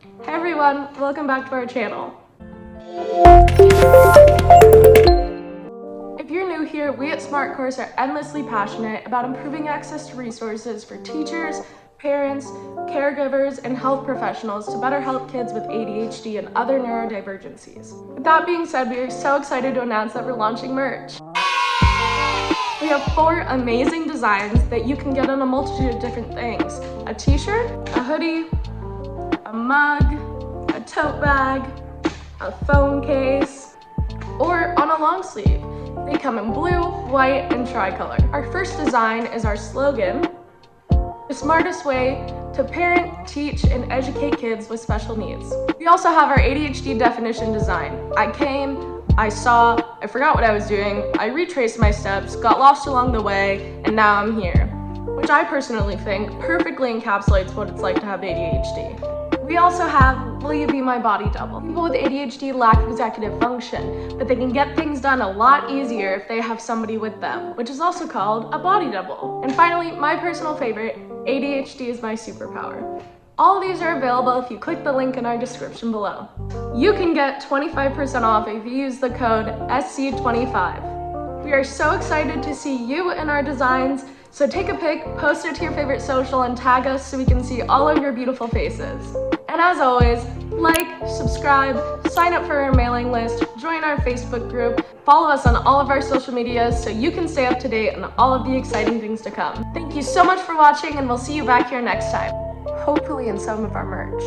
Hey everyone, welcome back to our channel. If you're new here, we at SmartCourse are endlessly passionate about improving access to resources for teachers, parents, caregivers, and health professionals to better help kids with ADHD and other neurodivergencies. With that being said, we are so excited to announce that we're launching merch. We have 4 amazing designs that you can get on a multitude of different things. A t-shirt, a hoodie, a mug, a tote bag, a phone case, or on a long sleeve. They come in blue, white, and tricolor. Our first design is our slogan, the smartest way to parent, teach, and educate kids with special needs. We also have our ADHD definition design. I saw, I forgot what I was doing, I retraced my steps, got lost along the way, and now I'm here. Which I personally think perfectly encapsulates what it's like to have ADHD. We also have Will You Be My Body Double? People with ADHD lack executive function, but they can get things done a lot easier if they have somebody with them, which is also called a body double. And finally, my personal favorite, ADHD is my superpower. All of these are available if you click the link in our description below. You can get 25% off if you use the code SC25. We are so excited to see you in our designs, so take a pic, post it to your favorite social, and tag us so we can see all of your beautiful faces. And as always, like, subscribe, sign up for our mailing list, join our Facebook group, follow us on all of our social medias so you can stay up to date on all of the exciting things to come. Thank you so much for watching, and we'll see you back here next time. Hopefully in some of our merch.